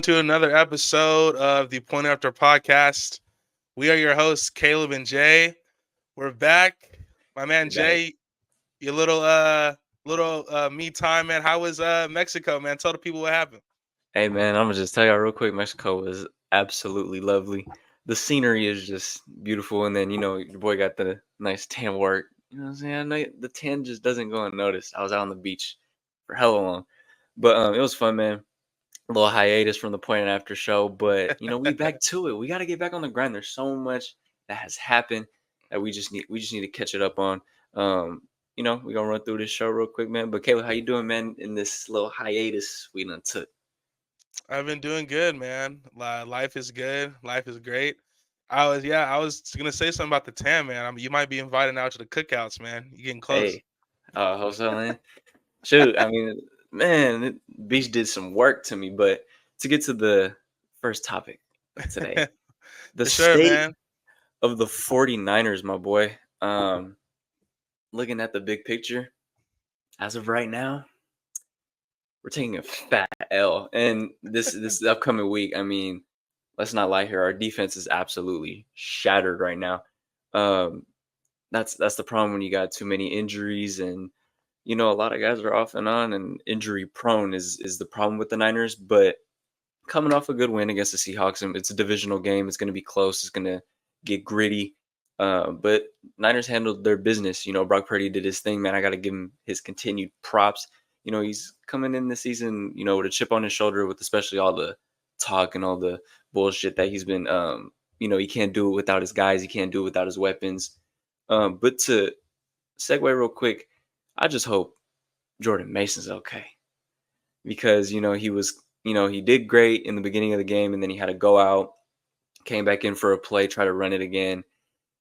welcome to another episode of the Point After Podcast. We are your hosts, Caleb and Jay. We're back. My man We're back. Jay, your little me time, man. How was Mexico, man? Tell the people what happened. Hey man, I'm gonna just tell y'all real quick. Mexico was absolutely lovely. The scenery is just beautiful, and then your boy got the nice tan work. You know what I'm saying? I know the tan just doesn't go unnoticed. I was out on the beach for hella long, but it was fun, man. A little hiatus from the Point and After show, but we back to it. We got to get back on the grind. There's so much that has happened that we just need to catch it up on. We're gonna run through this show real quick, man. But Kayla, how you doing, man? In this little hiatus we done took. I've been doing good, man. Life is good. Life is great. I was gonna say something about the tan, man. You might be invited out to the cookouts, man. You getting close. Hey, hope so, man. Shoot, I mean, man, Beach did some work to me. But to get to the first topic of today, the For sure, state man. of the 49ers, my boy. Looking at the big picture, as of right now, we're taking a fat L. And this upcoming week, I mean, let's not lie here, our defense is absolutely shattered right now. Um, that's the problem when you got too many injuries, and a lot of guys are off and on, and injury prone is the problem with the Niners. But coming off a good win against the Seahawks, and it's a divisional game, it's going to be close, it's going to get gritty. But Niners handled their business. Brock Purdy did his thing, man. I got to give him his continued props. He's coming in this season, with a chip on his shoulder, with especially all the talk and all the bullshit that he's been. He can't do it without his guys. He can't do it without his weapons. But to segue real quick, I just hope Jordan Mason's okay, because he did great in the beginning of the game, and then he had to go out, came back in for a play, try to run it again,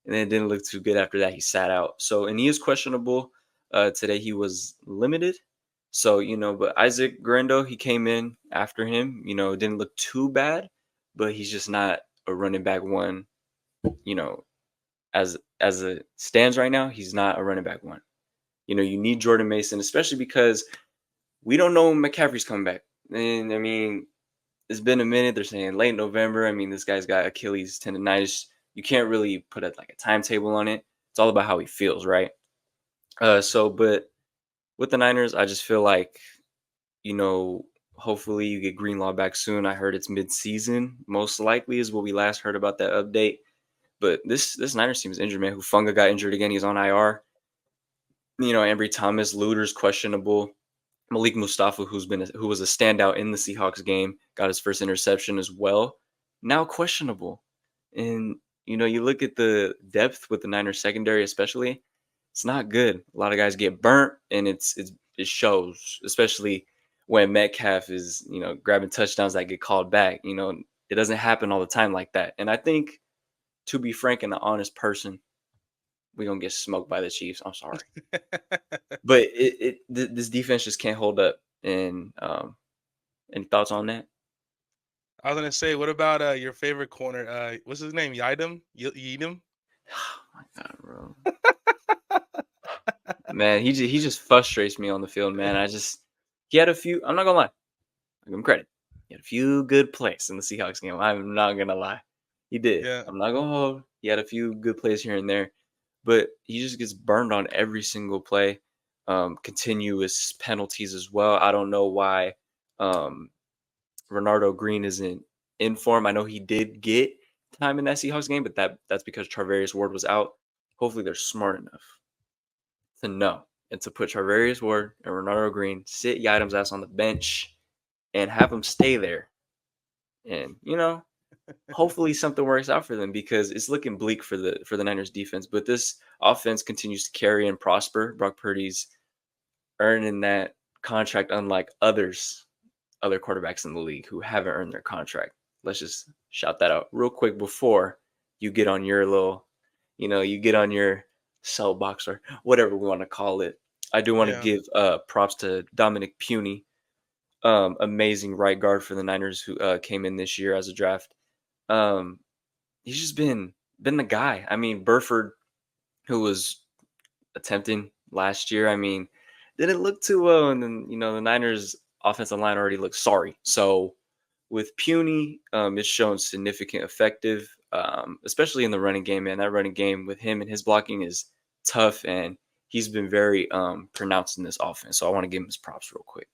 and then it didn't look too good after that. He sat out. So, and he is questionable. Today he was limited. So, but Isaac Grando, he came in after him. It didn't look too bad, but he's just not a running back one. You know, as it stands right now, he's not a running back one. You need Jordan Mason, especially because we don't know when McCaffrey's coming back. And I mean, it's been a minute. They're saying late November. I mean, this guy's got Achilles tendonitis. You can't really put like a timetable on it. It's all about how he feels, right? But with the Niners, I just feel like, you know, hopefully you get Greenlaw back soon. I heard it's mid-season, most likely is what we last heard about that update. But this Niners team is injured, man. Hufunga got injured again. He's on IR. Ambry Thomas, Luter's questionable. Malik Mustafa, who was a standout in the Seahawks game, got his first interception as well. Now questionable. And you look at the depth with the Niners secondary, especially, it's not good. A lot of guys get burnt, and it shows, especially when Metcalf is grabbing touchdowns that get called back. It doesn't happen all the time like that. And I think, to be frank and an honest person, we're gonna get smoked by the Chiefs. I'm sorry, but this defense just can't hold up. And any thoughts on that? I was gonna say, what about your favorite corner? What's his name? Yidam? Yidam? Oh my god, bro. Man, he just frustrates me on the field, man. He had a few. I'm not gonna lie. I give him credit. He had a few good plays in the Seahawks game. I'm not gonna lie. He did. Yeah. I'm not gonna hold. He had a few good plays here and there, but he just gets burned on every single play. Continuous penalties as well. I don't know why Renardo Green isn't in form. I know he did get time in that Seahawks game, but that's because Charvarius Ward was out. Hopefully, they're smart enough to know and to put Charvarius Ward and Renardo Green, sit Yadam's ass on the bench, and have them stay there. And hopefully something works out for them, because it's looking bleak for the Niners defense. But this offense continues to carry and prosper. Brock Purdy's earning that contract, unlike other quarterbacks in the league who haven't earned their contract. Let's just shout that out real quick before you get on your little, you get on your soapbox or whatever we want to call it. I do want to Yeah. give props to Dominic Puny, amazing right guard for the Niners, who came in this year as a draft. He's just been the guy. I mean, Burford, who was attempting last year, I mean, didn't look too well, and then the Niners offensive line already looked sorry. So with Puny, it's shown significant effective, especially in the running game. Man, that running game with him and his blocking is tough, and he's been very pronounced in this offense. So I want to give him his props real quick.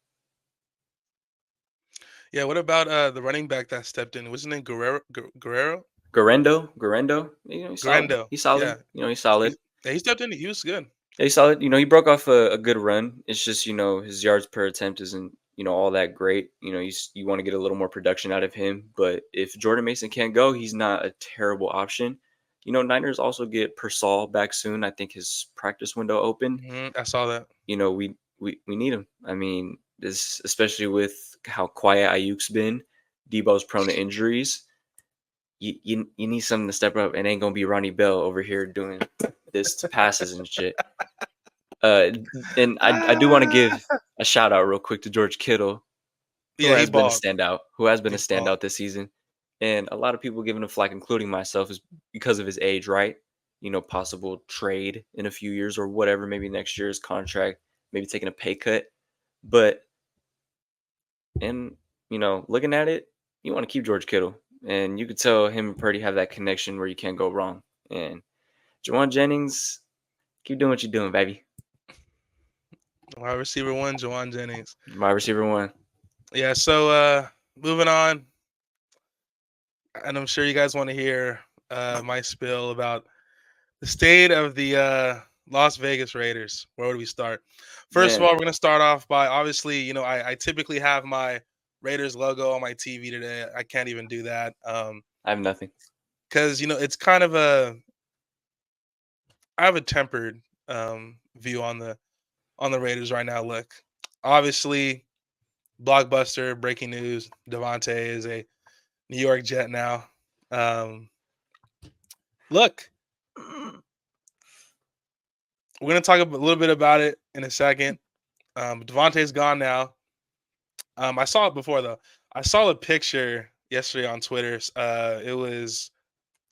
Yeah, what about the running back that stepped in? Wasn't it Guerrero? Guerrero, he's solid. Guerrero. He's solid. Yeah. He's solid. He stepped in. He was good. Yeah, he's solid. He broke off a good run. It's just, his yards per attempt isn't, all that great. You want to get a little more production out of him. But if Jordan Mason can't go, he's not a terrible option. Niners also get Persall back soon. I think his practice window opened. I saw that. We need him. I mean, this, especially with how quiet Ayuk's been. Debo's prone to injuries. You need something to step up. It ain't gonna be Ronnie Bell over here doing this to passes and shit. And I do want to give a shout out real quick to George Kittle, who has been a standout this season. And a lot of people giving him flack, including myself, is because of his age, right? Possible trade in a few years or whatever, maybe next year's contract, maybe taking a pay cut. But, looking at it, you want to keep George Kittle. And you could tell him and Purdy have that connection where you can't go wrong. And Jauan Jennings, keep doing what you're doing, baby. Wide receiver 1, Jauan Jennings. Wide receiver 1. Yeah, so moving on. And I'm sure you guys want to hear my spill about the state of the Las Vegas Raiders. Where would we start? First of all, we're going to start off by, obviously, I typically have my Raiders logo on my TV today. I can't even do that. I have nothing. Because, it's kind of I have a tempered view on the Raiders right now. Look, obviously, blockbuster, breaking news, Davante is a New York Jet now. Look, we're going to talk a little bit about it in a second. Davante's gone now. I saw it before, though. I saw a picture yesterday on Twitter. It was,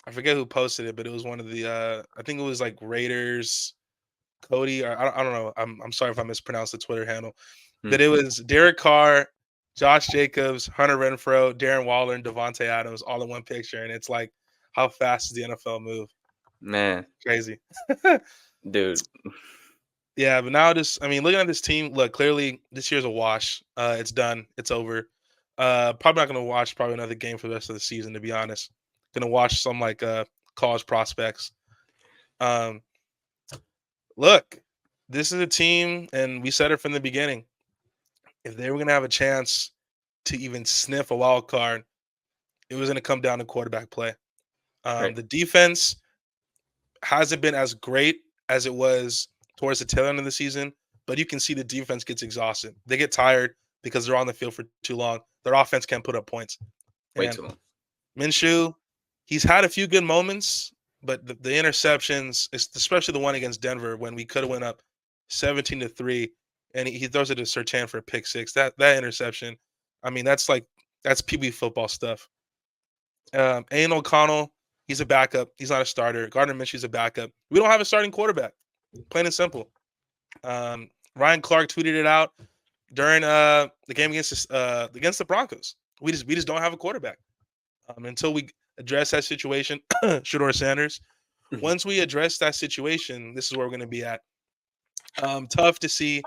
I forget who posted it, but it was one of the, I think it was like Raiders, Cody, or I don't know. I'm sorry if I mispronounced the Twitter handle. But it was Derek Carr, Josh Jacobs, Hunter Renfrow, Darren Waller, and Davante Adams all in one picture. And it's like, how fast does the NFL move? Man. Crazy. Dude. Yeah, but now looking at this team, look, clearly this year's a wash. It's done. It's over. Probably not going to watch another game for the rest of the season, to be honest. Going to watch some college prospects. Look, this is a team, and we said it from the beginning. If they were going to have a chance to even sniff a wild card, it was going to come down to quarterback play. Right. The defense hasn't been as great as it was towards the tail end of the season, but you can see the defense gets exhausted. They get tired because they're on the field for too long. Their offense can't put up points. Way too long. Minshew, he's had a few good moments, but the interceptions, especially the one against Denver when we could have went up 17-3, and he throws it to Surtain for a pick six. That interception, that's Pee Wee football stuff. Aiden O'Connell, he's a backup. He's not a starter. Gardner Minshew's a backup. We don't have a starting quarterback. Plain and simple. Ryan Clark tweeted it out during the game against the Broncos. We just don't have a quarterback until we address that situation. Shedeur Sanders. Once we address that situation, this is where we're going to be at. Tough to see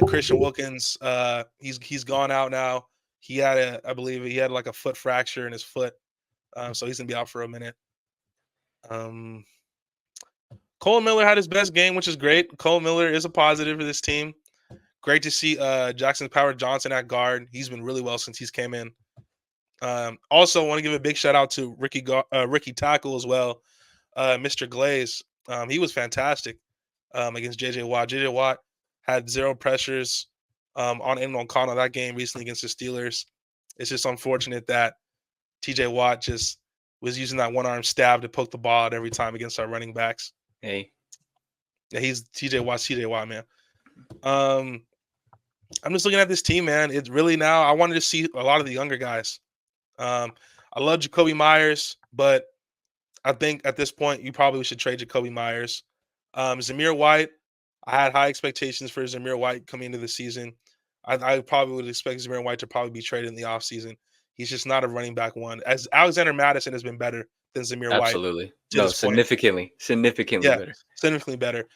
Christian Wilkins. He's gone out now. I believe he had like a foot fracture in his foot, so he's gonna be out for a minute. Cole Miller had his best game, which is great. Cole Miller is a positive for this team. Great to see Jackson Power-Johnson at guard. He's been really well since he's came in. Also, want to give a big shout out to Ricky Tackle as well, Mr. Glaze. He was fantastic against J.J. Watt. J.J. Watt had 0 pressures on Aiden O'Connell that game recently against the Steelers. It's just unfortunate that T.J. Watt just was using that one-arm stab to poke the ball out every time against our running backs. Hey. Yeah, he's T.J. Watt, man. I'm just looking at this team, man. It's really now I wanted to see a lot of the younger guys. I love Jacoby Myers, but I think at this point you probably should trade Jacoby Myers. Zamir White, I had high expectations for Zamir White coming into the season. I probably would expect Zamir White to probably be traded in the offseason. He's just not a running back one. As Alexander Madison has been better than Zamir White Absolutely. to No, this point. significantly Yeah, better. significantly better.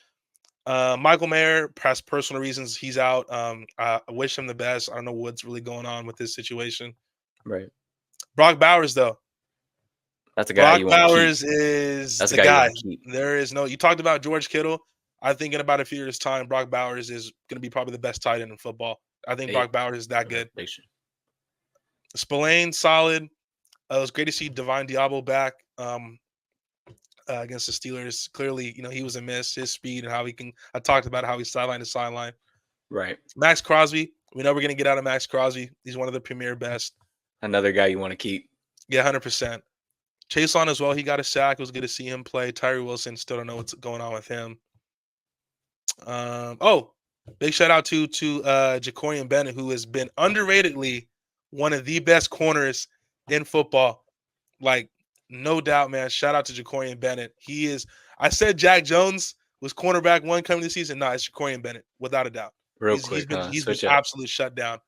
Michael Mayer has personal reasons he's out. I wish him the best. I don't know what's really going on with this situation. Right. Brock Bowers, though. That's a guy Brock you want to keep. Bowers is That's a the guy you guy. want to keep. There is no. You talked about George Kittle. I think in about a few years' time, Brock Bowers is going to be probably the best tight end in football. I think Hey. Brock Bowers is that good. Prediction. Spillane, solid. It was great to see Divine Diablo back against the Steelers. Clearly, he was a miss. His speed and how he can. I talked about how he's sideline to sideline. Right. Max Crosby. We know we're going to get out of Max Crosby. He's one of the premier best. Another guy you want to keep. Yeah, 100%. Chase on as well. He got a sack. It was good to see him play. Tyree Wilson, still don't know what's going on with him. Big shout out to Jacorian Bennett, who has been underratedly one of the best corners in football. Like, no doubt, man. Shout out to Jacorian Bennett. He is. I said Jack Jones was cornerback one coming this season. No, it's Jacorian Bennett, without a doubt. He's been absolutely shut down.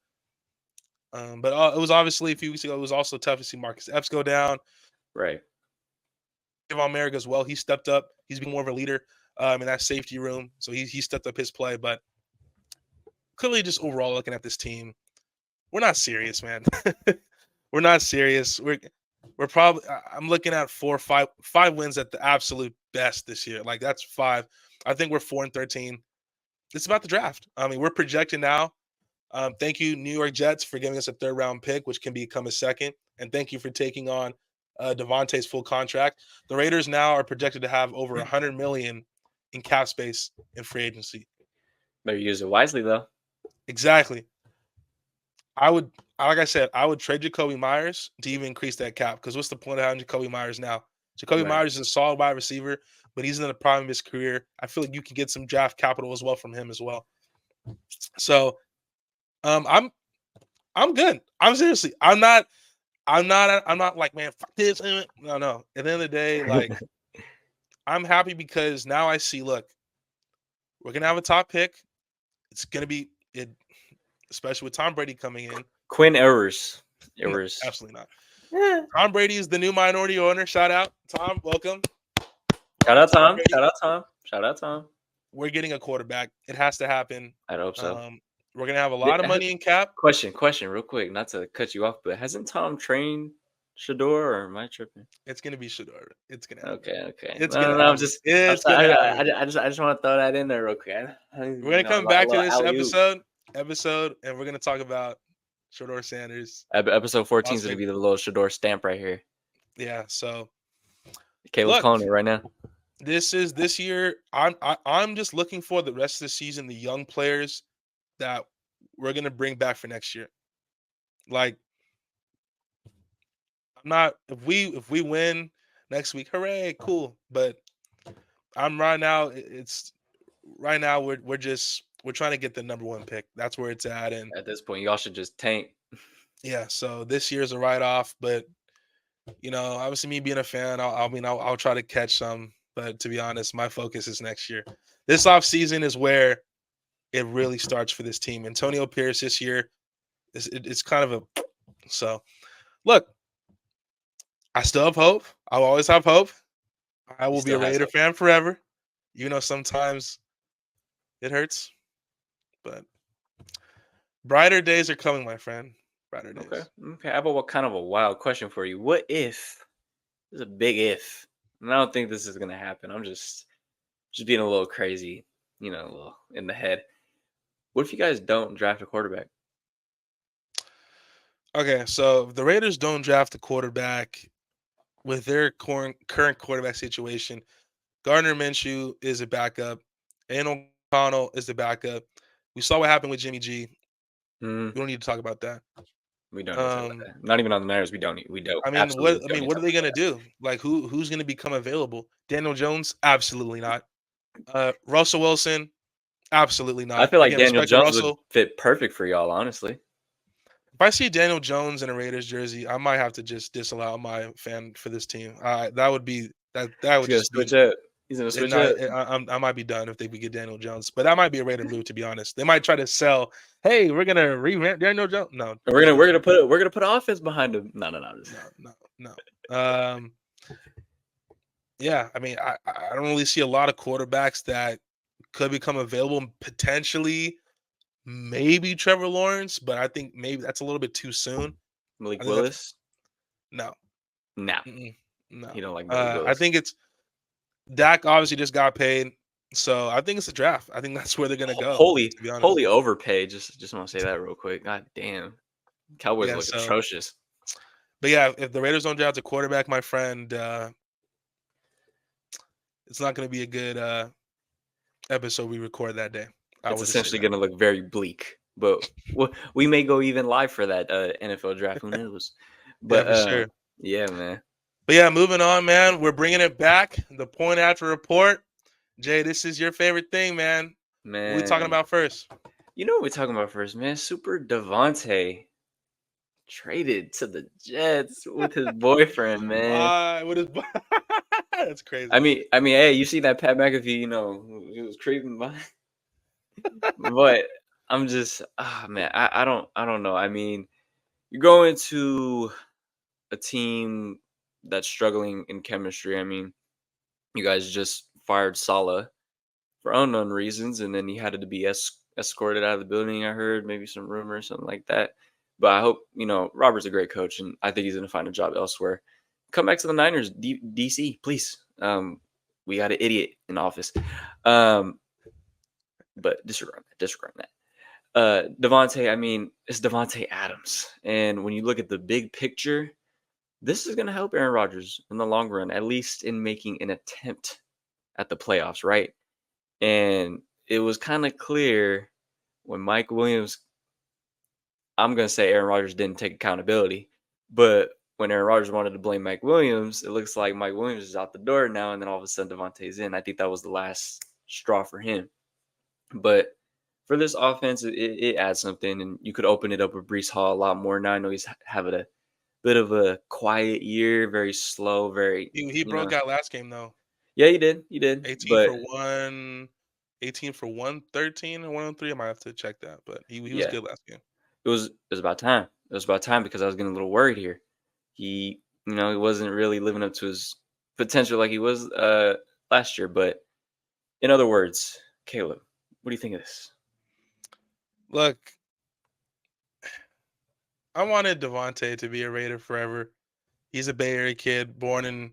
But it was obviously a few weeks ago. It was also tough to see Marcus Epps go down. Right. Von Merrick as well. He stepped up. He's been more of a leader in that safety room. So he stepped up his play. But clearly, just overall looking at this team, we're not serious, man. We're not serious. We're probably. I'm looking at 4 or 5 wins at the absolute best this year. Like, that's 5. I think we're 4-13. It's about the draft. I mean, we're projecting now. Thank you, New York Jets, for giving us a 3rd round pick, which can become a 2nd. And thank you for taking on Devontae's full contract. The Raiders now are projected to have over $100 million in cap space in free agency. Better use it wisely, though. Exactly. Like I said, I would trade Jacoby Myers to even increase that cap, because what's the point of having Jacoby Myers now? Jacoby Myers is a solid wide receiver, but he's in the prime of his career. I feel like you can get some draft capital as well from him as well. So, I'm good. I'm seriously. I'm not like, man, fuck this. No. At the end of the day, like, I'm happy because now I see, look, we're gonna have a top pick. It's gonna be it, especially with Tom Brady coming in. Quinn Ewers. No, absolutely not. Yeah. Tom Brady is the new minority owner. Shout out, Tom. Welcome. Shout out, Tom. Shout out, Tom. Shout out, Tom. We're getting a quarterback. It has to happen. I hope so. We're gonna have a lot of money in cap. Question, real quick, not to cut you off, but hasn't Tom trained Shador, or am I tripping? It's gonna be Shador. It's gonna happen. Okay. It's gonna. I just want to throw that in there real quick. We're gonna come back to this episode, and we're gonna talk about Shador Sanders. Episode 14 is gonna be the little Shador stamp right here. Yeah. So Caleb's calling it right now. This year. I'm just looking for the rest of the season, the young players that we're gonna bring back for next year. Like, I'm not. If we win next week, hooray, cool. But I'm right now. We're trying to get the number 1 pick. That's where it's at. And at this point, y'all should just tank. Yeah. So this year's a write-off. But obviously, me being a fan, I'll try to catch some. But to be honest, my focus is next year. This offseason is where it really starts for this team. Antonio Pierce this year, it's kind of a – so, look, I still have hope. I'll always have hope. I will be a Raider fan forever. Sometimes it hurts. But brighter days are coming, my friend. Brighter days. Okay. I have a kind of a wild question for you. What if – this is a big if. And I don't think this is going to happen. I'm just being a little crazy, a little in the head. What if you guys don't draft a quarterback? Okay, so if the Raiders don't draft a quarterback with their current quarterback situation, Gardner Minshew is a backup. Aiden O'Connell is the backup. We saw what happened with Jimmy G. We don't need to talk about that. We don't need to talk about that. Not even on the Niners. We don't. I mean, what are they going to do? Like, who's going to become available? Daniel Jones? Absolutely not. Russell Wilson? Absolutely not. I feel like Daniel Jones would fit perfect for y'all, honestly. If I see Daniel Jones in a Raiders jersey, I might have to just disallow my fan for this team. That would be that would just switch up. He's gonna switch No, up. I might be done if they get Daniel Jones, but that might be a Raider move, to be honest. They might try to sell, hey, we're gonna revamp Daniel Jones. No, We're he's gonna good. we're gonna put offense behind him. No. No. Yeah, I mean, I don't really see a lot of quarterbacks that could become available. Potentially, maybe Trevor Lawrence, but I think maybe that's a little bit too soon. I Malik think that's Willis. no, Nah, no. he don't like Malik I Willis. think it's Dak. Obviously, just got paid, so I think it's a draft. I think that's where they're gonna go. To be honest, Holy overpay. Just want to say that real quick. God damn, Cowboys yeah. look So, atrocious. but yeah, if the Raiders don't draft a quarterback, my friend, it's not gonna be a good episode we record that day. I It's will just say essentially that. gonna look very bleak. But we may go even live for that NFL draft. Who knows? Yeah, But for sure. yeah, man, But yeah, moving on, man. We're bringing it back. The point after report. Jay, this is your favorite thing, man. What are we talking man. about first? You know what we're talking about first, man? Super Devontae traded to the Jets with his boyfriend, man. What is that's crazy. Hey, you see that Pat McAfee? You know, he was creeping by. But I'm just, man, I don't know. I mean, you're going to a team that's struggling in chemistry. I mean, you guys just fired Salah for unknown reasons, and then he had to be escorted out of the building. I heard maybe some rumors, something like that. But I hope Robert's a great coach, and I think he's going to find a job elsewhere. Come back to the Niners, DC, please. We got an idiot in office. But disregard that. Devontae, I mean, it's Devontae Adams. And when you look at the big picture, this is going to help Aaron Rodgers in the long run, at least in making an attempt at the playoffs, right? And it was kind of clear when Mike Williams, I'm going to say Aaron Rodgers didn't take accountability, but when Aaron Rodgers wanted to blame Mike Williams, it looks like Mike Williams is out the door now, and then all of a sudden Devontae's in. I think that was the last straw for him. But for this offense, it adds something, and you could open it up with Brees Hall a lot more. Now I know he's having a bit of a quiet year, very slow, very He broke out last game though. Yeah, he did. 18 But for 1, 18 for 113 and 103. I might have to check that, but he was yeah, good last game. it was about time. It was about time because I was getting a little worried here. He wasn't really living up to his potential like he was last year. But in other words, Caleb, what do you think of this? Look, I wanted Devontae to be a Raider forever. He's a Bay Area kid, born in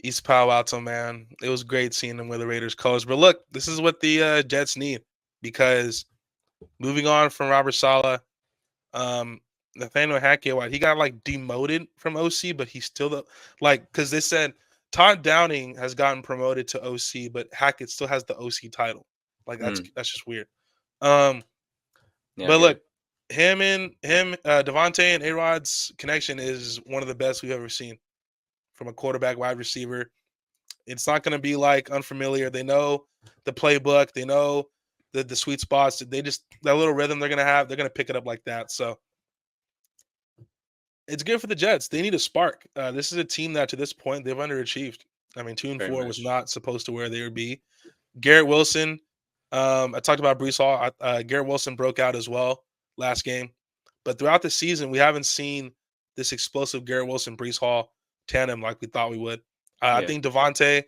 East Palo Alto, man. It was great seeing him with the Raiders colors. But look, this is what the Jets need because moving on from Robert Saleh, Nathaniel Hackett, he got like demoted from OC, but he's still because they said Todd Downing has gotten promoted to OC, but Hackett still has the OC title. Like that's just weird. Yeah, but look, Devontae and A-Rod's connection is one of the best we've ever seen from a quarterback wide receiver. It's not going to be like unfamiliar. They know the playbook. They know the sweet spots. They just that little rhythm they're going to have. They're going to pick it up like that. So it's good for the Jets. They need a spark. This is a team that to this point they've underachieved. I mean, 2-4 was not supposed to where they would be. Garrett Wilson. I talked about Brees Hall. Garrett Wilson broke out as well last game, but throughout the season we haven't seen this explosive Garrett Wilson Brees Hall tandem like we thought we would. I think Devontae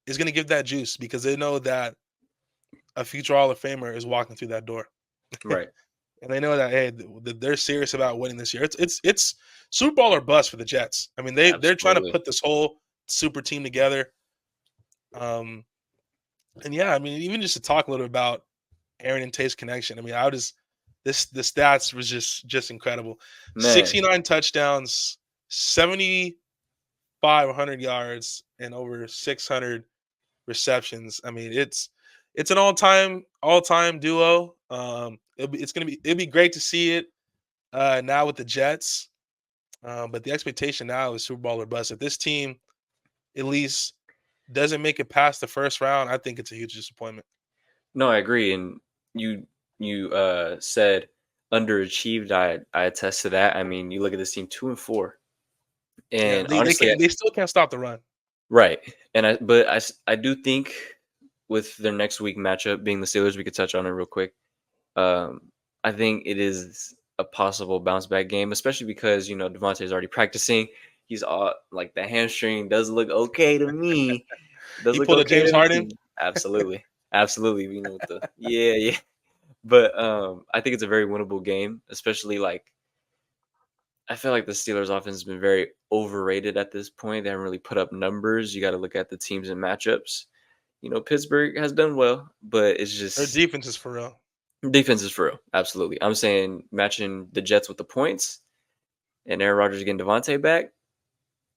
is going to give that juice because they know that a future Hall of Famer is walking through that door, right. and they know that hey, they're serious about winning this year. It's Super Bowl or bust for the Jets. I mean, they're trying to put this whole super team together. And yeah, I mean, even just to talk a little bit about Aaron and Tate's connection. I mean, the stats was just incredible. Man. 69 touchdowns, 7,500 yards, and over 600 receptions. I mean, it's an all-time duo. It'd be great to see it now with the Jets. But the expectation now is Super Bowl or bust. If this team at least doesn't make it past the first round, I think it's a huge disappointment. No, I agree. And you said underachieved. I attest to that. I mean, you look at this team 2-4, and yeah, honestly, they still can't stop the run. Right. But I do think with their next week matchup being the Steelers, we could touch on it real quick. Um, I think it is a possible bounce back game, especially because Devontae's already practicing. He's all like the hamstring does look okay to me. Does He look pulled a okay James to Harden. me. Absolutely, absolutely. With the yeah. But I think it's a very winnable game, especially like I feel like the Steelers offense has been very overrated at this point. They haven't really put up numbers. You got to look at the teams and matchups. Pittsburgh has done well, but it's Their just defense is for real. defense is for real. Absolutely. I'm saying matching the Jets with the points and Aaron Rodgers getting Devontae back.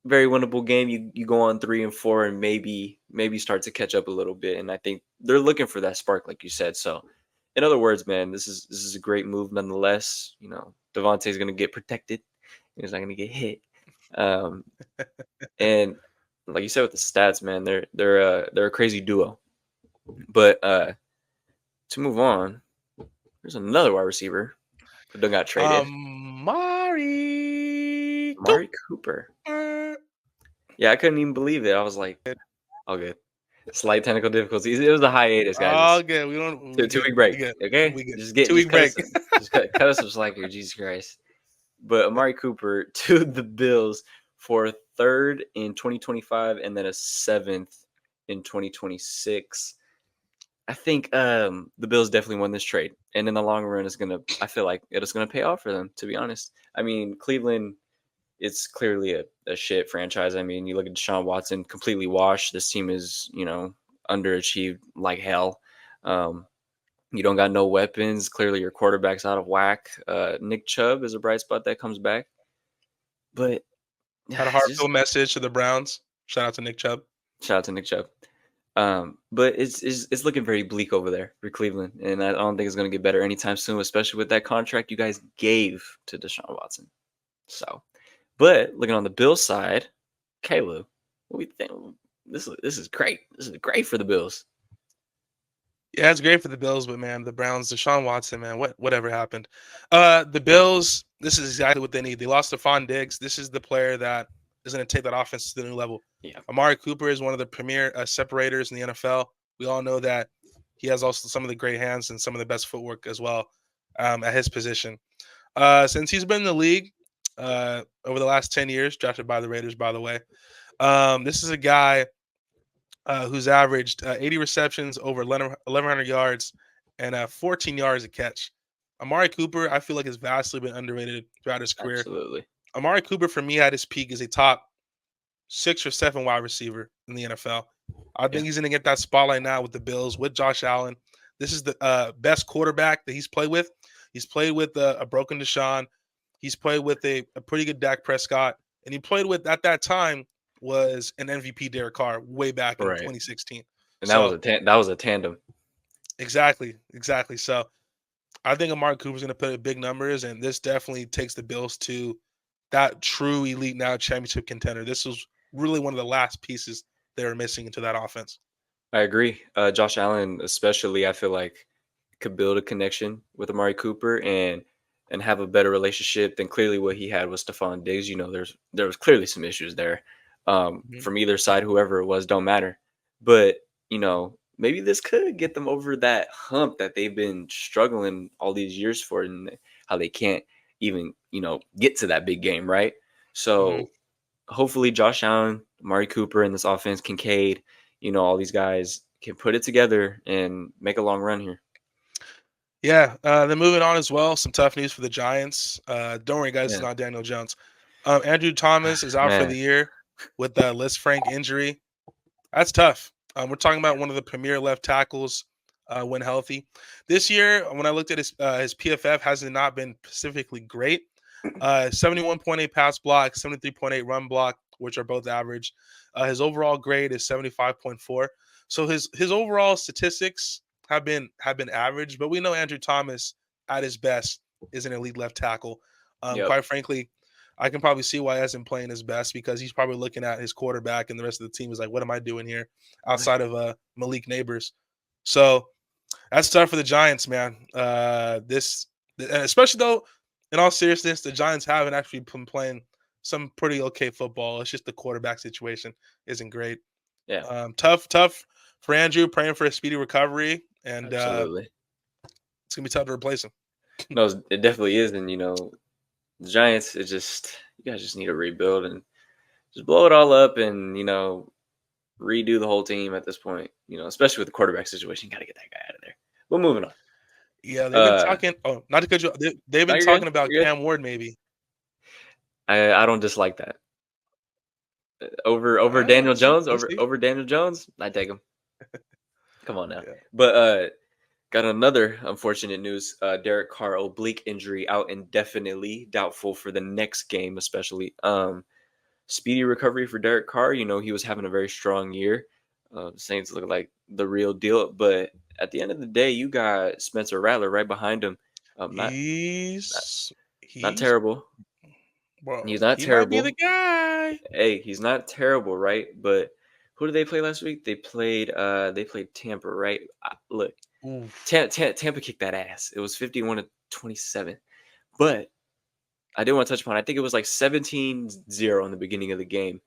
Very winnable game. You go on 3-4 and maybe start to catch up a little bit. And I think they're looking for that spark, like you said. So in other words, man, this is a great move nonetheless. Devontae's gonna get protected. He's not gonna get hit. Um, and like you said with the stats, man, they're a crazy duo. But to move on, there's another wide receiver who done got traded. Mari Amari Cooper. Cooper. Yeah, I couldn't even believe it. I was like, all good. Slight technical difficulties. It was a hiatus, guys. All It's good. We don't. We two good. week break. We good. Okay, We good. just 2 week cut break. us just cut us some slack here. Jesus Christ. But Amari Cooper to the Bills for a third in 2025 and then a seventh in 2026. I think the Bills definitely won this trade, and in the long run, I feel like it's gonna pay off for them. To be honest, I mean Cleveland, it's clearly a shit franchise. I mean, you look at Deshaun Watson, completely washed. This team is underachieved like hell. Um, you don't got no weapons. Clearly, your quarterback's out of whack. Nick Chubb is a bright spot that comes back, but Had a it's just heartfelt message to the Browns. Shout out to Nick Chubb. shout out to Nick Chubb. But it's looking very bleak over there for Cleveland, and I don't think it's going to get better anytime soon, especially with that contract you guys gave to Deshaun Watson. So, but looking on the Bills side, Caleb, what we think? This is great. This is great for the Bills. Yeah, it's great for the Bills, but man, the Browns, Deshaun Watson, man, whatever happened? The Bills, this is exactly what they need. They lost Stephon Diggs. This is the player that is going to take that offense to the new level. Yeah, Amari Cooper is one of the premier separators in the NFL. We all know that he has also some of the great hands and some of the best footwork as well at his position. Since he's been in the league over the last 10 years, drafted by the Raiders, by the way, this is a guy who's averaged 80 receptions, over 1,100 yards, and 14 yards a catch. Amari Cooper, I feel like, has vastly been underrated throughout his career. absolutely. Amari Cooper, for me, at his peak, is a top 6 or 7 wide receiver in the NFL. I think Yeah. he's going to get that spotlight now with the Bills, with Josh Allen. This is the best quarterback that he's played with. He's played with a broken Deshaun. He's played with a pretty good Dak Prescott. And he played with, at that time, was an MVP Derek Carr way back in Right. 2016. And So that was a tandem. exactly. So I think Amari Cooper's going to put up big numbers, and this definitely takes the Bills to that true elite now championship contender. This was really one of the last pieces they were missing into that offense. I agree. Josh Allen, especially, I feel like could build a connection with Amari Cooper and have a better relationship than clearly what he had with Stephon Diggs. There was clearly some issues there Mhm. from either side, whoever it was, don't matter. But maybe this could get them over that hump that they've been struggling all these years for, and how they can't even get to that big game, right? Mhm. So hopefully Josh Allen, Amari Cooper, and this offense, Kincaid, all these guys can put it together and make a long run here. Yeah, then moving on as well, some tough news for the Giants. Don't worry, guys, it's Yeah, not Daniel Jones. Andrew Thomas is out for man. the year with a Liz Frank injury. That's tough. We're talking about one of the premier left tackles when healthy. This year, when I looked at his PFF, has not been specifically great. 71.8 pass block, 73.8 run block, which are both average. His overall grade is 75.4. So his overall statistics have been average, but we know Andrew Thomas at his best is an elite left tackle. Yep. Quite frankly, I can probably see why he hasn't playing his best, because he's probably looking at his quarterback and the rest of the team is like, what am I doing here outside of Malik Neighbors? So that's tough for the Giants, man. And especially though, in all seriousness, the Giants haven't actually been playing some pretty okay football. It's just the quarterback situation isn't great. Yeah, Tough for Andrew. Praying for a speedy recovery, and absolutely. it's gonna be tough to replace him. No, it definitely is, and the Giants. It just you guys just need to rebuild and just blow it all up, and redo the whole team at this point. Especially with the quarterback situation, you got to get that guy out of there. But moving on. Yeah, they've been Uh, talking. Oh, not to cut you. They've no, been you're talking good. about You're good. Cam Ward maybe. I don't dislike that. Over We'll Daniel see. Jones, We'll over see. over Daniel Jones, I take him. Come on now. Yeah. But got another unfortunate news. Derek Carr oblique injury out indefinitely, doubtful for the next game, especially. Speedy recovery for Derek Carr. He was having a very strong year. Saints look like the real deal, but at the end of the day, you got Spencer Rattler right behind him. Not not, He's not he's terrible. He's well. not He might be the terrible. guy. Hey, he's not terrible, right? But who did they play last week? They played Tampa, right? Look, Oof. Tampa kicked that ass. It was 51-27. But I did want to touch upon. I think it was like 17-0 in the beginning of the game,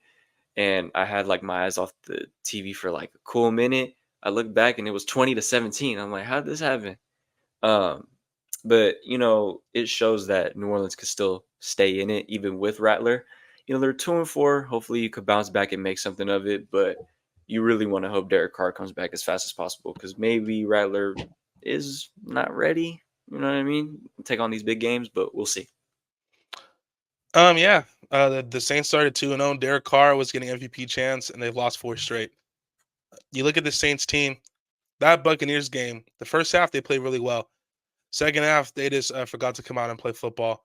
and I had like my eyes off the TV for like a cool minute. I looked back and it was 20-17. I'm like, how did this happen? Um, but it shows that New Orleans could still stay in it even with Rattler. They're 2-4. Hopefully, you could bounce back and make something of it. But you really want to hope Derek Carr comes back as fast as possible because maybe Rattler is not ready. You know what I mean? Take on these big games, but we'll see. Yeah. The Saints started 2-0. Derek Carr was getting MVP chance, and they've lost 4 straight. You look at the Saints team. That Buccaneers game. The first half they played really well. Second half they just forgot to come out and play football,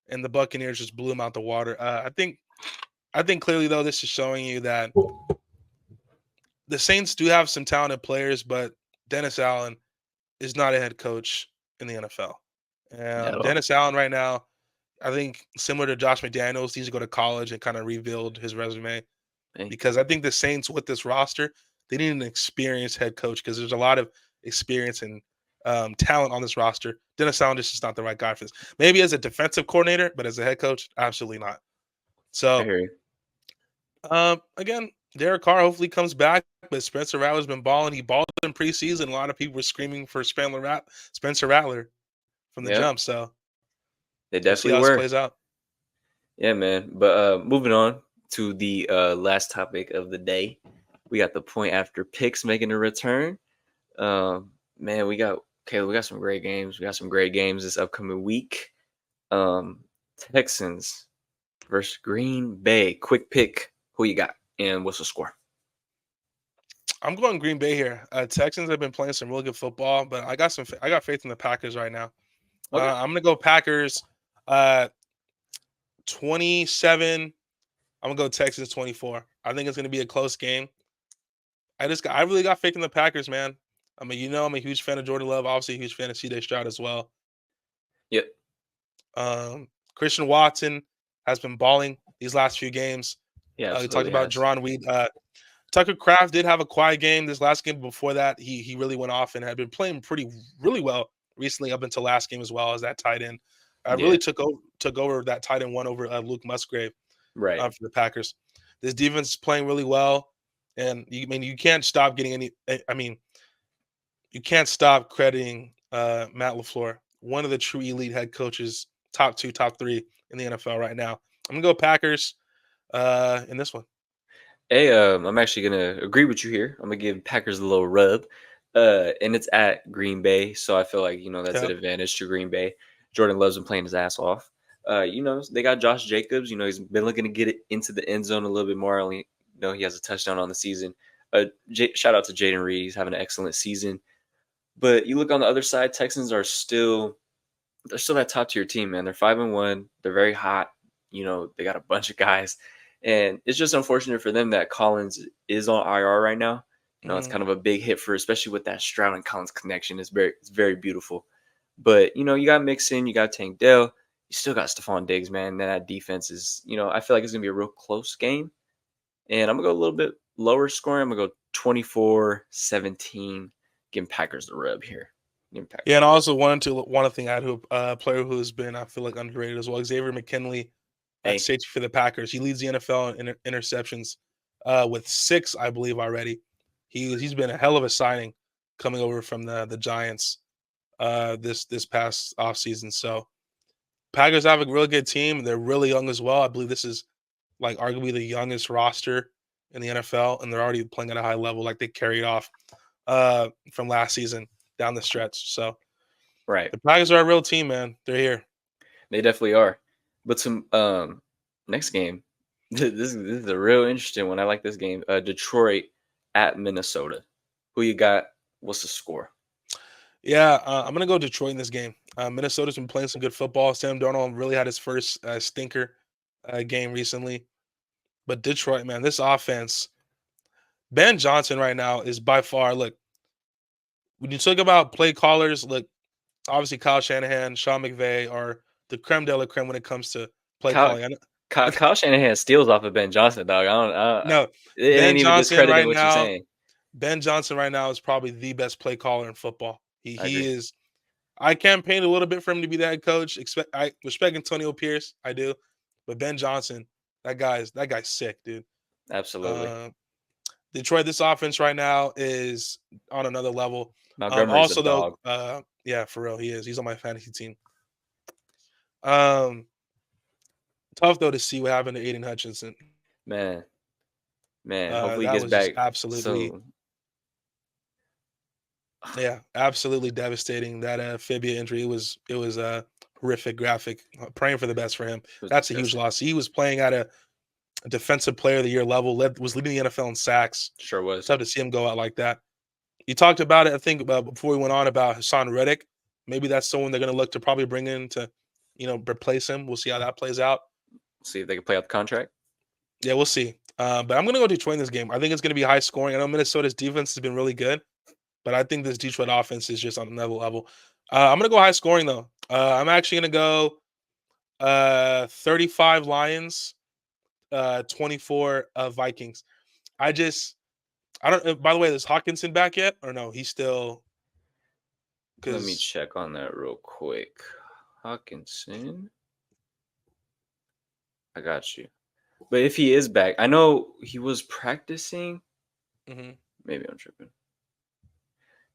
and the Buccaneers just blew them out the water. I think clearly though this is showing you that the Saints do have some talented players, but Dennis Allen is not a head coach in the NFL. At all. Dennis Allen right now, I think similar to Josh McDaniels, he needs to go to college and kind of rebuild his resume Hey, because I think the Saints with this roster, they need an experienced head coach because there's a lot of experience and talent on this roster. Dennis Allen is just not the right guy for this. Maybe as a defensive coordinator, but as a head coach, absolutely not. I So hear you. again, Derek Carr hopefully comes back, but Spencer Rattler's been balling. He balled in preseason. A lot of people were screaming for Spencer Rattler from the Yep, jump. So they we'll see definitely how this were. plays out. Yeah, man. But moving on to the last topic of the day, we got the point after picks making a return. Man, we got some great games. We got some great games this upcoming week. Um, Texans versus Green Bay. Quick pick. Who you got? And what's the score? I'm going Green Bay here. Texans have been playing some really good football, but I got faith in the Packers right now. Okay. I'm gonna go Packers. 27. I'm gonna go Texans 24. I think it's gonna be a close game. I really got faith in the Packers, man. I'm a huge fan of Jordan Love. Obviously, a huge fan of C.J. Stroud as well. Yep. Christian Watson has been balling these last few games. Yeah, We talked absolutely about has. Jerron Weed. Tucker Kraft did have a quiet game this last game. Before that, he really went off and had been playing really well recently up until last game as well as that tight end. Yeah. Really took over that tight end one over Luke Musgrave Right. for the Packers. This defense is playing really well, and you can't stop getting any. I mean, you can't stop crediting Matt LaFleur, one of the true elite head coaches, top 2, top 3 in the NFL right now. I'm gonna go Packers in this one. Hey, I'm actually gonna agree with you here. I'm gonna give Packers a little rub, and it's at Green Bay, so I feel like that's an Yep. advantage to Green Bay. Jordan Love's been playing his ass off. They got Josh Jacobs. He's been looking to get it into the end zone a little bit more. I only know he has a touchdown on the season. Shout out to Jaden Reed. He's having an excellent season. But you look on the other side, Texans they're still that top tier team, man. They're 5-1. They're very hot. They got a bunch of guys. And it's just unfortunate for them that Collins is on IR right now. It's Mhm. kind of a big hit for, especially with that Stroud and Collins connection. It's very beautiful. But you got Mixon, you got Tank Dell, you still got Stephon Diggs, man. And that defense is, I feel like it's gonna be a real close game. And I'm gonna go a little bit lower scoring. I'm gonna go 24-17, giving Packers the rub here. Giving Yeah, Packers and I the rub. also wanted to one thing I had who player who's been I feel like underrated as well. Xavier McKinley Hey, safety for the Packers. He leads the NFL in interceptions with 6, I believe, already. He's been a hell of a signing coming over from the Giants this past offseason. So Packers have a really good team. They're really young as well. I believe this is like arguably the youngest roster in the NFL, and they're already playing at a high level. Like they carried off from last season down the stretch. So right. the Packers are a real team, man. They're here. They definitely are. But some next game, this is a real interesting one. I like this game. Detroit at Minnesota. Who you got? What's the score? Yeah, I'm gonna go Detroit in this game. Minnesota's been playing some good football. Sam Darnold really had his first stinker game recently, but Detroit, man, this offense. Ben Johnson right now is by far look. When you talk about play callers, look, obviously Kyle Shanahan, Sean McVay are the creme de la creme when it comes to play Kyle, calling. Kyle Shanahan steals off of Ben Johnson, dog. No, It Ben ain't even Johnson discrediting right what you're now. saying. Ben Johnson right now is probably the best play caller in football. He I he agree. is. I campaigned a little bit for him to be that head coach. I respect Antonio Pierce, I do, but Ben Johnson, that guy's sick, dude. Absolutely. Uh, Detroit, this offense right now is on another level. Montgomery's a Also though, dog. yeah, for real, he is. He's on my fantasy team. Um, Tough though to see what happened to Aiden Hutchinson. Man. Hopefully he That gets was just back. absolutely, So yeah, absolutely devastating. That fibia injury, it was horrific, graphic. Praying for the best for him. it was That's a huge disgusting. loss. He was playing at a defensive player of the year level, was leading the NFL in sacks. Sure was. Tough to see him go out like that. You talked about it, I think, before we went on about Hassan Reddick. Maybe that's someone they're going to look to probably bring in to, replace him. We'll see how that plays out. See if they can play out the contract. Yeah, we'll see. But I'm going to go Detroit in this game. I think it's going to be high scoring. I know Minnesota's defense has been really good, but I think this Detroit offense is just on another level. I'm going to go high scoring, though. I'm actually going to go 35 Lions, 24 Vikings. I don't. By the way, is Hawkinson back yet or no? He's still. Let me Because check on that real quick. Hawkinson. I got you. But if he is back, I know he was practicing. Maybe I'm tripping.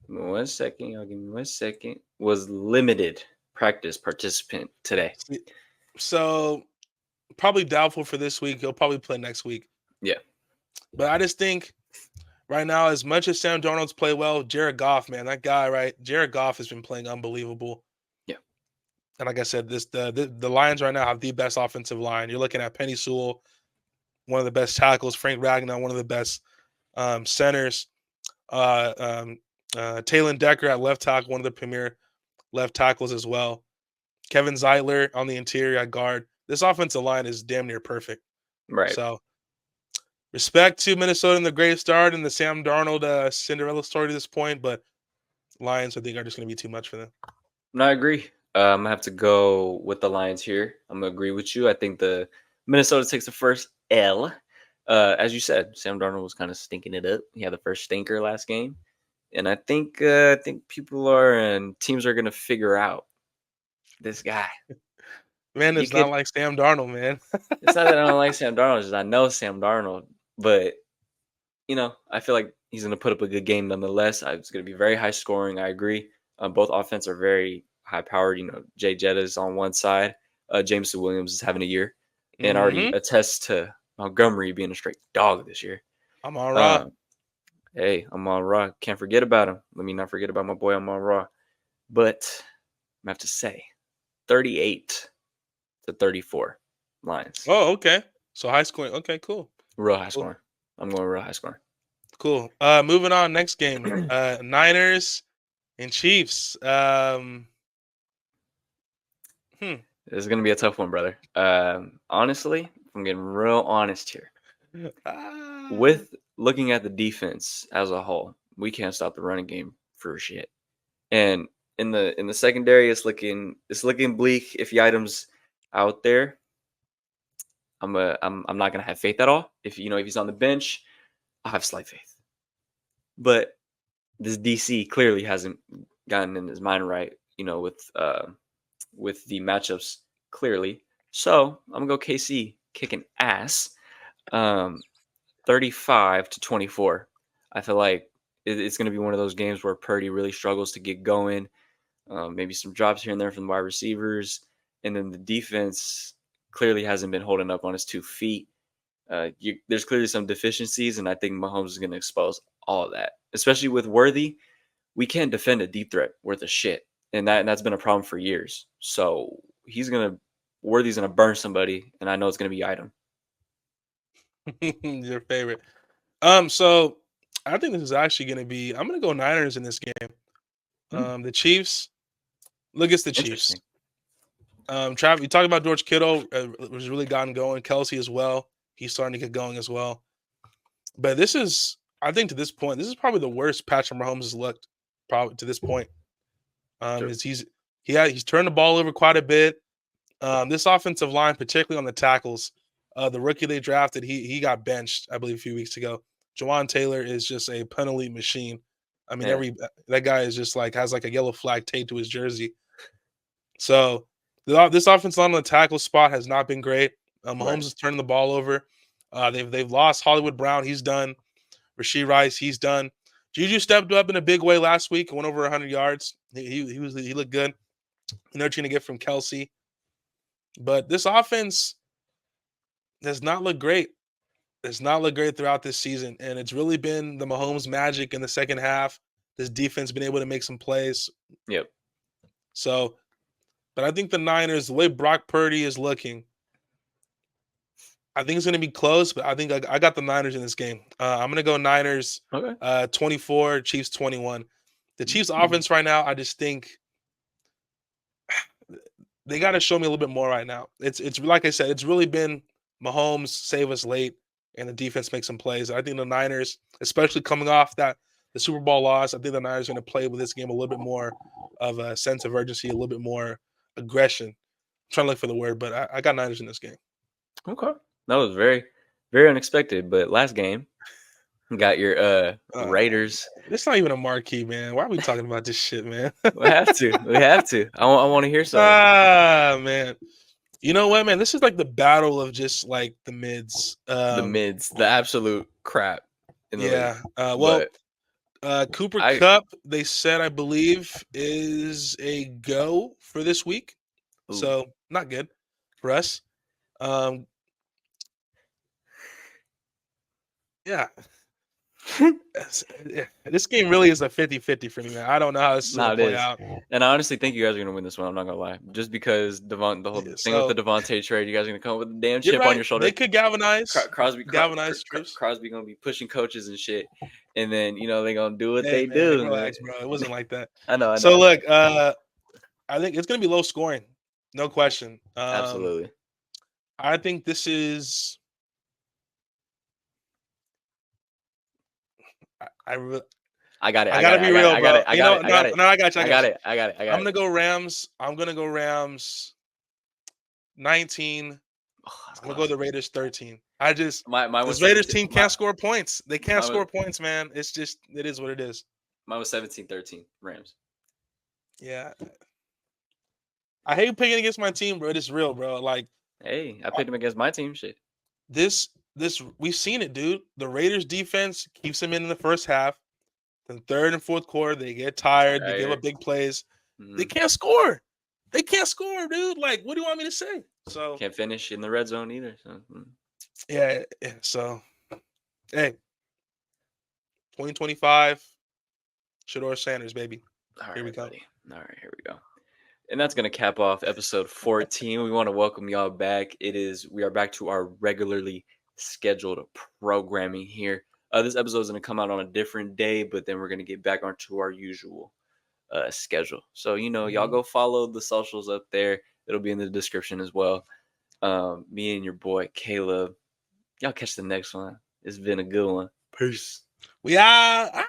Give me 1 second. Y'all give me 1 second. Was limited practice participant today. So probably doubtful for this week. He'll probably play next week. Yeah. But I just think right now, as much as Sam Darnold's played well, Jared Goff, man, that guy, right? Jared Goff has been playing unbelievable. Yeah. And like I said, the Lions right now have the best offensive line. You're looking at Penny Sewell, one of the best tackles, Frank Ragnow, one of the best centers, Taylon Decker at left tackle, one of the premier left tackles as well. Kevin Zeitler on the interior at guard. This offensive line is damn near perfect. Right. So respect to Minnesota and the great start and the Sam Darnold Cinderella story to this point, but Lions, I think, are just going to be too much for them. No, I agree. I'm gonna have to go with the Lions here. I'm gonna agree with you. I think the Minnesota takes the first L. As you said, Sam Darnold was kind of stinking it up. He had the first stinker last game, and I think people are and teams are gonna figure out this guy. Man, it's not like Sam Darnold, man. It's not that I don't like Sam Darnold; it's just I know Sam Darnold, but I feel like he's gonna put up a good game nonetheless. It's gonna be very high scoring. I agree. Both offense are very high powered. Jay Jetta is on one side. Jameson Williams is having a year, and already attests to Montgomery being a straight dog this year. Amon Ra. Hey, Amon Ra. Can't forget about him. Let me not forget about my boy Amon Ra. But I have to say, 38-34 Lions. Oh, okay. So high scoring. Okay, cool. Real high scoring. I'm going real high scoring. Cool. Moving on. Next game. Niners and Chiefs. This is gonna be a tough one, brother. Honestly, if I'm getting real honest here. With looking at the defense as a whole, we can't stop the running game for shit. And in the secondary, it's looking bleak. If the items out there, I'm not gonna have faith at all. If he's on the bench, I'll have slight faith. But this DC clearly hasn't gotten in his mind right. With the matchups clearly. So I'm gonna go KC kicking ass, 35-24. I feel like it's gonna be one of those games where Purdy really struggles to get going. Maybe some drops here and there from the wide receivers, and then the defense clearly hasn't been holding up on its 2 feet. There's clearly some deficiencies, and I think Mahomes is going to expose all of that, especially with Worthy. We can't defend a deep threat worth of shit, and that's been a problem for years. So Worthy's gonna burn somebody, and I know it's gonna be Item. Your favorite. So I think this is actually going to be. I'm going to go Niners in this game. The Chiefs. Look, it's the Chiefs. Travis, you talked about George Kittle, was really gotten going. Kelsey as well. He's starting to get going as well. But this is, I think, to this point, this is probably the worst Patrick Mahomes has looked probably to this point. Sure. He's turned the ball over quite a bit. This offensive line, particularly on the tackles, the rookie they drafted, he got benched, I believe, a few weeks ago. Jawan Taylor is just a penalty machine. I mean, Yeah. that guy is just like has like a yellow flag taped to his jersey. So this offensive line on the tackle spot has not been great. Mahomes Right. is turning the ball over. They've lost Hollywood Brown. He's done. Rashee Rice. He's done. Juju stepped up in a big way last week and went over 100 yards. He looked good. And they're trying to get from Kelsey. But this offense does not look great. Does not look great throughout this season. And it's really been the Mahomes magic in the second half. This defense been able to make some plays. Yep. So, but I think the Niners, the way Brock Purdy is looking, I think it's going to be close, but I think I got the Niners in this game. I'm going to go Niners 24, Chiefs 21. The Chiefs offense right now, I just think they got to show me a little bit more right now. It's like I said, it's really been Mahomes save us late and the defense make some plays. I think the Niners, especially coming off the Super Bowl loss, I think the Niners are going to play with this game a little bit more of a sense of urgency, a little bit more aggression. I'm trying to look for the word, but I got Niners in this game. Okay. That was very, very unexpected. But last game, got your Raiders. It's not even a marquee, man. Why are we talking about this shit, man? We have to. We have to. I want to hear something. Man. You know what, man? This is like the battle of just like the mids. The absolute crap. In the league. Cooper Kupp, they said, I believe, is a go for this week. Ooh. So not good for us. Yeah. This game really is a 50-50 for me, man. I don't know how this is going to play out. And I honestly think you guys are going to win this one. I'm not going to lie. Just because the whole thing with the Devontae trade, you guys are going to come with a damn chip on your shoulder. They could galvanize. Crosby going to be pushing coaches and shit. And then, they're going to do what they do. Relax, bro. It wasn't like that. I know. So, look, I think it's going to be low scoring. No question. Absolutely. I think this is – I got it. I gotta be real, bro. I got it. I got it. I'm gonna go Rams. I'm gonna go Rams 19. I'm gonna go the Raiders 13. This Raiders team can't score points. They can't score points, man. It is what it is. Mine was 17-13 Rams. Yeah. I hate picking against my team, bro. It's real, bro. Like, hey, I picked them against my team. Shit. This we've seen it, dude. The Raiders defense keeps them in the first half. The third and fourth quarter, they get tired. They give up big plays. Mm-hmm. They can't score. They can't score, dude. Like, what do you want me to say? So can't finish in the red zone either. So yeah. So hey, 2025, Shedeur Sanders, baby. All right, here we go. Buddy. All right, here we go. And that's going to cap off episode 14. We want to welcome y'all back. We are back to our regularly scheduled programming here. This episode is going to come out on a different day, but then we're going to get back onto our usual schedule. So, y'all go follow the socials up there. It'll be in the description as well. Me and your boy, Caleb. Y'all catch the next one. It's been a good one. Peace. We are.